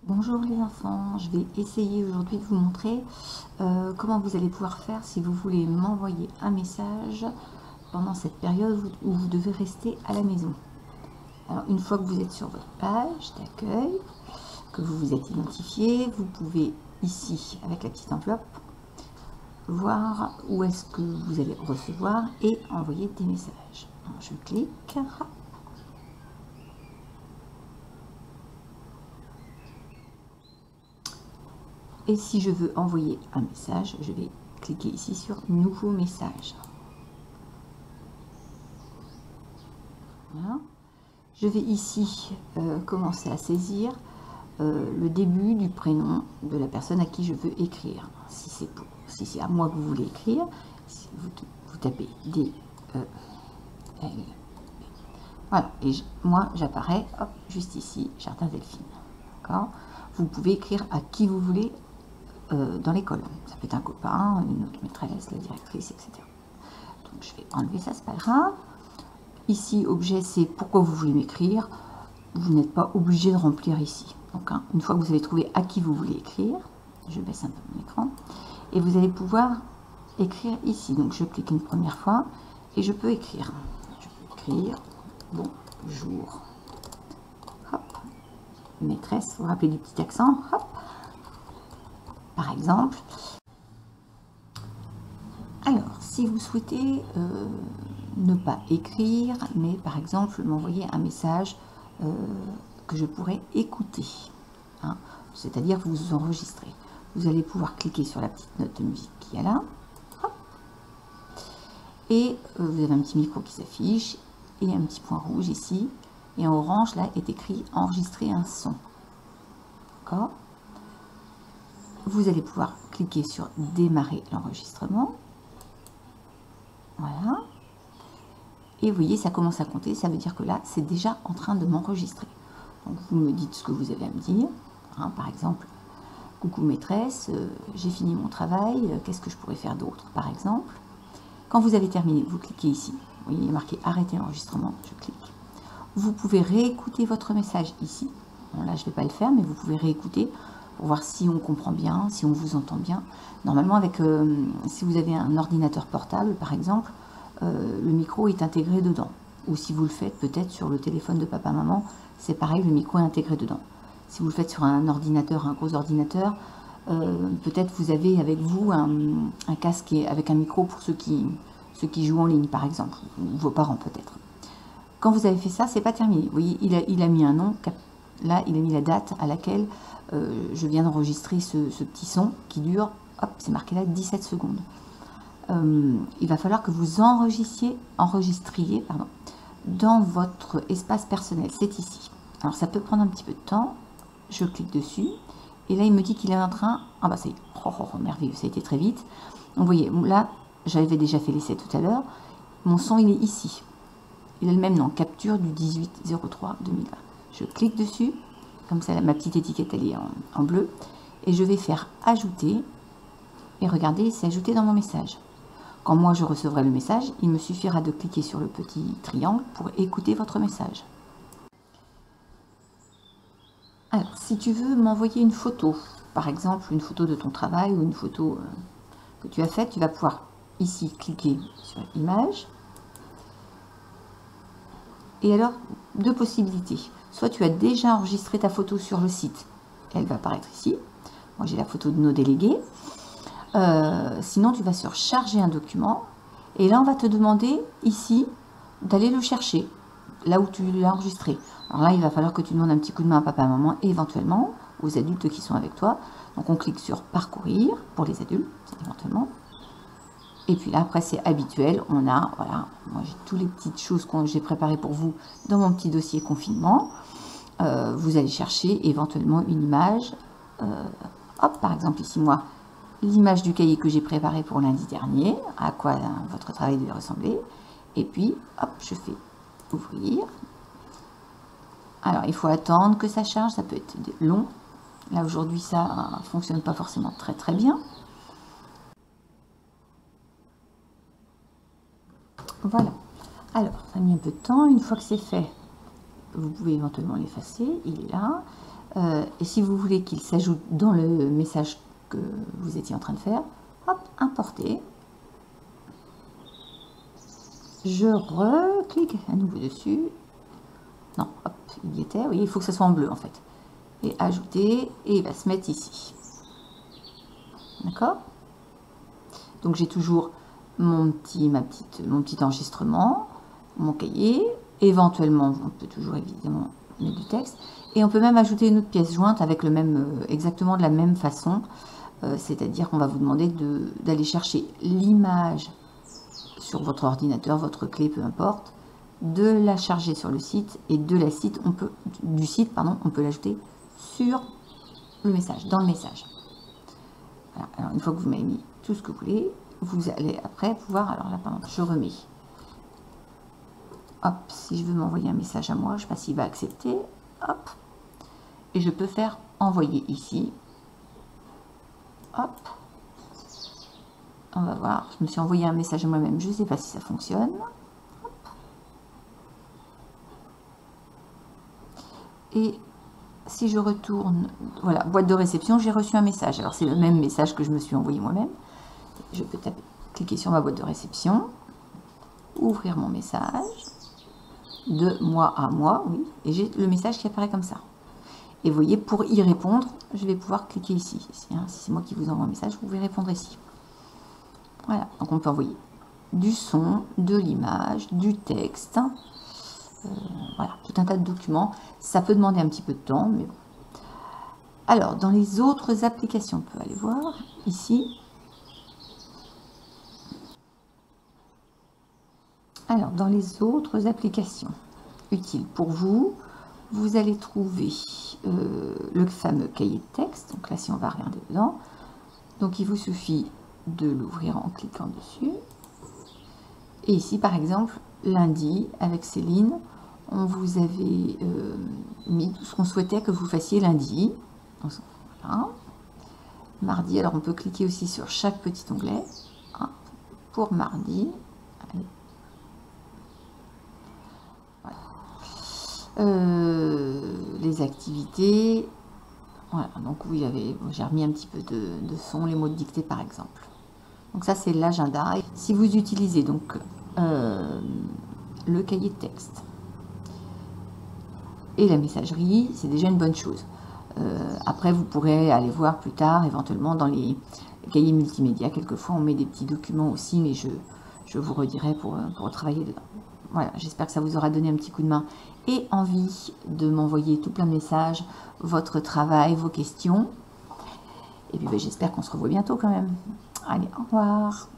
Bonjour les enfants, je vais essayer aujourd'hui de vous montrer comment vous allez pouvoir faire si vous voulez m'envoyer un message pendant cette période où vous devez rester à la maison. Alors une fois que vous êtes sur votre page d'accueil, que vous vous êtes identifié, vous pouvez ici avec la petite enveloppe voir où est-ce que vous allez recevoir et envoyer des messages. Donc, je clique. Et si je veux envoyer un message, je vais cliquer ici sur Nouveau message. Voilà. Je vais ici commencer à saisir le début du prénom de la personne à qui je veux écrire. Si c'est à moi que vous voulez écrire, si vous tapez D, E, L. Voilà, et moi j'apparais juste ici, Jardin Delphine. D'accord. Vous pouvez écrire à qui vous voulez dans l'école. Ça peut être un copain, une autre maîtresse, la directrice, etc. Donc je vais enlever ça, c'est pas grave. Ici, objet, c'est pourquoi vous voulez m'écrire. Vous n'êtes pas obligé de remplir ici. Donc, une fois que vous avez trouvé à qui vous voulez écrire, je baisse un peu mon écran, et vous allez pouvoir écrire ici. Donc, je clique une première fois, et je peux écrire. Je peux écrire bonjour. Hop. Maîtresse, vous vous rappelez du petit accent. Hop. Par exemple. Alors, si vous souhaitez ne pas écrire, mais par exemple m'envoyer un message que je pourrais écouter, hein, c'est-à-dire vous enregistrer. Vous allez pouvoir cliquer sur la petite note de musique qu'il y a là, hop, et vous avez un petit micro qui s'affiche, et un petit point rouge ici, et en orange là est écrit enregistrer un son. D'accord. Vous allez pouvoir cliquer sur démarrer l'enregistrement. Voilà. Et vous voyez, ça commence à compter, ça veut dire que là, c'est déjà en train de m'enregistrer. Donc, vous me dites ce que vous avez à me dire. Hein, par exemple, coucou maîtresse, j'ai fini mon travail, qu'est-ce que je pourrais faire d'autre, par exemple. Quand vous avez terminé, vous cliquez ici. Vous voyez, il est marqué arrêter l'enregistrement, je clique. Vous pouvez réécouter votre message ici. Bon, là, je ne vais pas le faire, mais vous pouvez réécouter pour voir si on comprend bien, si on vous entend bien. Normalement, si vous avez un ordinateur portable, par exemple, le micro est intégré dedans. Ou si vous le faites peut-être sur le téléphone de papa-maman, c'est pareil, le micro est intégré dedans. Si vous le faites sur un ordinateur, un gros ordinateur, peut-être vous avez avec vous un casque avec un micro pour ceux qui jouent en ligne, par exemple, ou vos parents peut-être. Quand vous avez fait ça, c'est pas terminé. Vous voyez, il a mis un nom. Là, il a mis la date à laquelle je viens d'enregistrer ce petit son qui dure, hop, c'est marqué là, 17 secondes. Il va falloir que vous enregistriez dans votre espace personnel. C'est ici. Alors, ça peut prendre un petit peu de temps. Je clique dessus. Et là, il me dit qu'il est en train... Ah bah, ça y est. Oh, merveilleux, ça a été très vite. Donc, vous voyez, là, j'avais déjà fait l'essai tout à l'heure. Mon son, il est ici. Il a le même nom, capture du 18/03/2020. Je clique dessus, comme ça ma petite étiquette elle est en bleu, et je vais faire ajouter, et regardez, c'est ajouté dans mon message. Quand moi je recevrai le message, il me suffira de cliquer sur le petit triangle pour écouter votre message. Alors, si tu veux m'envoyer une photo, par exemple une photo de ton travail ou une photo que tu as faite, tu vas pouvoir ici cliquer sur image. Et alors, deux possibilités. Soit tu as déjà enregistré ta photo sur le site, elle va apparaître ici. Moi, j'ai la photo de nos délégués. Sinon, tu vas sur charger un document. Et là, on va te demander ici d'aller le chercher, là où tu l'as enregistré. Alors là, il va falloir que tu demandes un petit coup de main à papa, maman, et éventuellement aux adultes qui sont avec toi. Donc, on clique sur parcourir pour les adultes, éventuellement. Et puis là, après, c'est habituel. On a, voilà, moi j'ai toutes les petites choses que j'ai préparées pour vous dans mon petit dossier confinement. Vous allez chercher éventuellement une image. Hop, par exemple, ici, moi, l'image du cahier que j'ai préparé pour lundi dernier, à quoi votre travail devait ressembler. Et puis, hop, je fais ouvrir. Alors, il faut attendre que ça charge. Ça peut être long. Là, aujourd'hui, ça ne fonctionne pas forcément très, très bien. Voilà. Alors, ça a mis un peu de temps. Une fois que c'est fait, vous pouvez éventuellement l'effacer. Il est là. Et si vous voulez qu'il s'ajoute dans le message que vous étiez en train de faire, hop, importer. Je reclique à nouveau dessus. Non, hop, il y était. Vous voyez, il faut que ça soit en bleu en fait. Et ajouter, et il va se mettre ici. D'accord? Donc j'ai toujours mon petit enregistrement, mon cahier. Éventuellement, on peut toujours évidemment mettre du texte. Et on peut même ajouter une autre pièce jointe avec le même, exactement de la même façon. C'est-à-dire qu'on va vous demander d'aller chercher l'image sur votre ordinateur, votre clé, peu importe, de la charger sur le site et du site, on peut l'ajouter sur le message, dans le message. Voilà. Alors une fois que vous m'avez mis tout ce que vous voulez, vous allez après pouvoir, alors là pardon, je remets. Hop, si je veux m'envoyer un message à moi, je ne sais pas s'il va accepter, hop, et je peux faire envoyer ici, hop, on va voir, je me suis envoyé un message à moi-même, je ne sais pas si ça fonctionne, hop. Et si je retourne, voilà, boîte de réception, j'ai reçu un message, alors c'est le même message que je me suis envoyé moi-même, je peux cliquer sur ma boîte de réception, ouvrir mon message, de moi à moi, oui, et j'ai le message qui apparaît comme ça. Et vous voyez, pour y répondre, je vais pouvoir cliquer ici. Si c'est moi qui vous envoie un message, vous pouvez répondre ici. Voilà, donc on peut envoyer du son, de l'image, du texte, voilà, tout un tas de documents. Ça peut demander un petit peu de temps, mais bon. Alors, dans les autres applications, on peut aller voir ici. Alors, dans les autres applications utiles pour vous, vous allez trouver le fameux cahier de texte. Donc là, si on va regarder dedans, donc il vous suffit de l'ouvrir en cliquant dessus. Et ici, par exemple, lundi, avec Céline, on vous avait mis tout ce qu'on souhaitait que vous fassiez lundi. Donc, voilà. Mardi, alors on peut cliquer aussi sur chaque petit onglet. Hein, pour mardi. Allez. Les activités, voilà, donc oui, j'ai remis un petit peu de son, les mots de dictée par exemple. Donc ça c'est l'agenda. Si vous utilisez donc le cahier de texte et la messagerie, c'est déjà une bonne chose. Après vous pourrez aller voir plus tard, éventuellement dans les cahiers multimédia, quelquefois on met des petits documents aussi, mais je vous redirai pour travailler dedans. Voilà, j'espère que ça vous aura donné un petit coup de main et envie de m'envoyer tout plein de messages, votre travail, vos questions. Et puis j'espère qu'on se revoit bientôt quand même. Allez, au revoir.